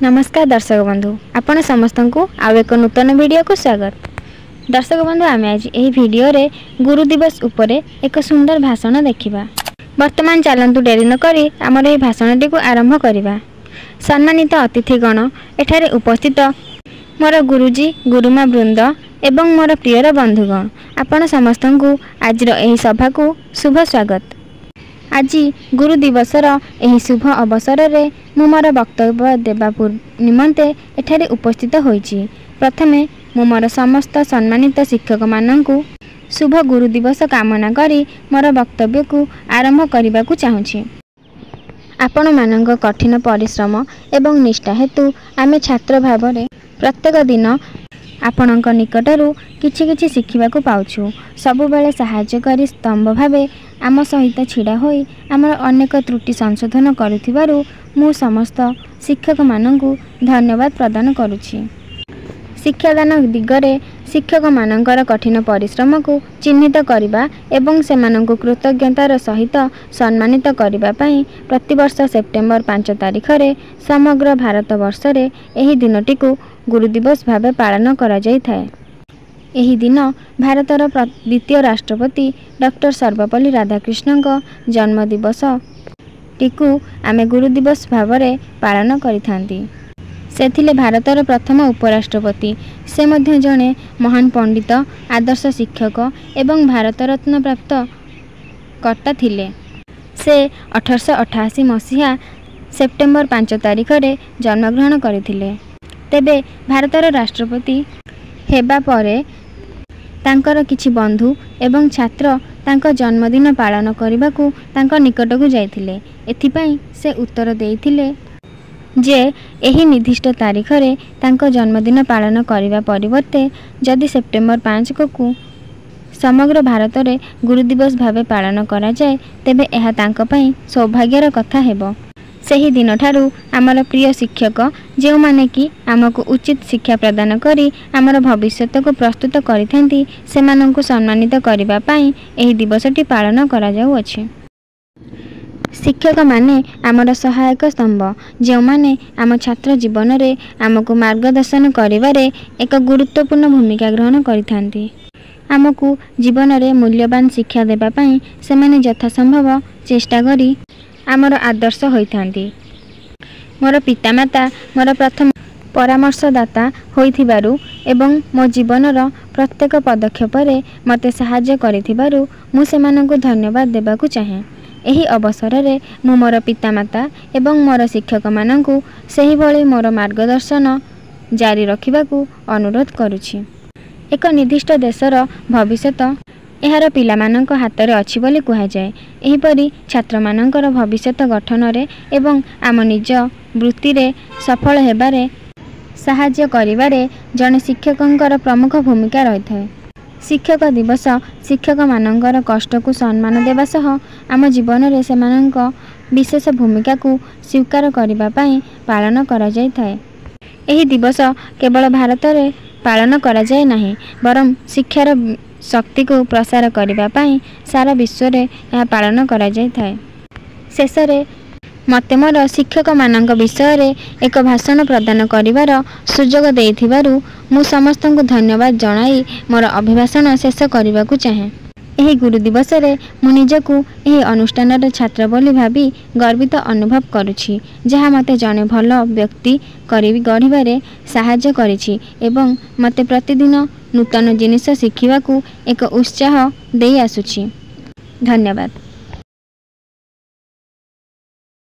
नमस्कार दर्शक बंधु आपण समस्त को आउ एक नूतन वीडियो को स्वागत। दर्शक बंधु आम आज यही वीडियो रे गुरु दिवस उपरे एक सुंदर भाषण देखिबा। वर्तमान चलंतु डेरी न करी आमर यह भाषणटी को आरंभ करिबा। सम्मानित अतिथिगण एठारे उपस्थित मोर गुरुजी गुरुमा वृंद एवं मोर प्रियर बंधुगण आपण समस्त को आज यही सभा को शुभ स्वागत। आज गुरु दिवसर यही शुभ अवसर रे मु मोर वक्तव्य देवा निमंते एठारे उपस्थित होइछि। प्रथमे मु मोर समस्त सम्मानित शिक्षक माननकु शुभ गुरु दिवस कामना करी मोर वक्तव्य को आरंभ करने को चाहूँगी। आपण मानक कठिन परिश्रम एवं निष्ठा हेतु आमे छात्र भाव में प्रत्येक दिन आपणक निकटरू किछि किछि शिखिबाकु पाउछु। सबुबेले सहायकारी स्तंभ भावे आम सहित छिड़ा होई आमर अनेक त्रुटि संशोधन करुथिबारु मु समस्त शिक्षक माननकु धन्यवाद प्रदान करुछि। शिक्षादान दिगरे शिक्षक मानकर कठिन परिश्रम को चिन्हित करने एवं सेमानंकु कृतज्ञतार सहित सम्मानित करने पाई प्रतिवर्ष सेप्टेम्बर 5 तारिख रे समग्र भारत वर्ष रे एही दिनटी को गुरु दिवस भावे पालन करा जाय थाए। एही दिन भारतर द्वितीय राष्ट्रपति डॉक्टर सर्वपल्ली राधाकृष्णन जन्म दिवस टीकू आमे गुरु दिवस भावरे पालन करिथांती। सेथिले भारतर प्रथम उपराष्ट्रपति से मध्य जणे महान पंडित आदर्श शिक्षक एवं भारत रत्न प्राप्त कर्ता थिले। से 1888 मसीहा सेप्टेम्बर 5 तारिख रे जन्मग्रहण करथिले। तेबे भारतर राष्ट्रपति हेबा परे तांकर किछि बंधु एवं छात्र तांका जन्मदिन पालन करबाकू तांका निकट को जाइथिले। एथिपाई से उत्तर देइथिले जे एही निर्दिष्ट तारीख रे तांको जन्मदिन पालन करिबा परिवर्ते जदि सेप्टेम्बर 5 को समग्र भारत रे गुरु दिवस भावे पालन करा जाए तेबे एहा तांको पई सौभाग्यर कथा हेबो। सही दिन ठारू आमर प्रिय शिक्षक जो माने कि आमको उचित शिक्षा प्रदान करी आमर भविष्यत को प्रस्तुत करिथांती सेमानंकु सम्मानित करिबा पई एही दिवसटी पालन करा जाउ अछि। शिक्षक माने आमर सहायक स्तंभ जो माने आम छात्र जीवन रे आमको मार्गदर्शन करिबारे एक गुरुत्वपूर्ण भूमिका ग्रहण करिथांती। आमको जीवन रे मूल्यवान शिक्षा देबा पई सेमाने यथासंभव चेष्टा करी आमर आदर्श होइथांती। मोर पितामाता मोर प्रथम परामर्शदाता होइथिबारु एवं मो जीवनर प्रत्येक पदक्षेप रे मते सहाय्य करिथिबारु मु सेमानंकु धन्यवाद देबाकू चाहे। एही अवसर रे मु मोर पितामाता एवं मोर शिक्षक माननकु सही भली मोर मार्गदर्शन जारी रखिबाकू अनुरोध करुछि। एक निर्दिष्ट देशर भविष्यत एहार पिलामानंक हाथ रे अछि बोली कुहा जाय। एहीपरि छात्र मानंकर भविष्यत गठन रे एवं आम निज वृत्ति रे सफल हेबारे सहाय्य करिबारे जने शिक्षकंकर प्रमुख भूमिका रही थाए। शिक्षक दिवस शिक्षक मानंकर कष्ट को सम्मान देवा सह आम जीवन रे सेमानंक विशेष भूमिका को स्वीकार करिबा पई पालन करा जाय थाए। एही दिवस केवल भारत रे पालन करा जाय नाही बरं शिक्षार शक्ति को प्रसार करिबा पई सारा विश्व रे यह पालन करा जाय थाए। शेष रे मते मोर शिक्षक मानंक विषय रे एक भाषण प्रदान करिवार सुजोग देइथिबारु मु समस्त को धन्यवाद जणाई मोर अभिभाषण शेष करने को चाहे। एही गुरु दिवस रे मु निजकू एही अनुष्ठान छात्र बोली भाभी गर्वित अनुभव करुछि जहाँ मते जने भल व्यक्ति करी गढ़िबारे सहाय्य करिछि एवं मते प्रतिदिन नूतन जिनिस शिखिबाकू एक उत्साह देई आसुछि। धन्यवाद।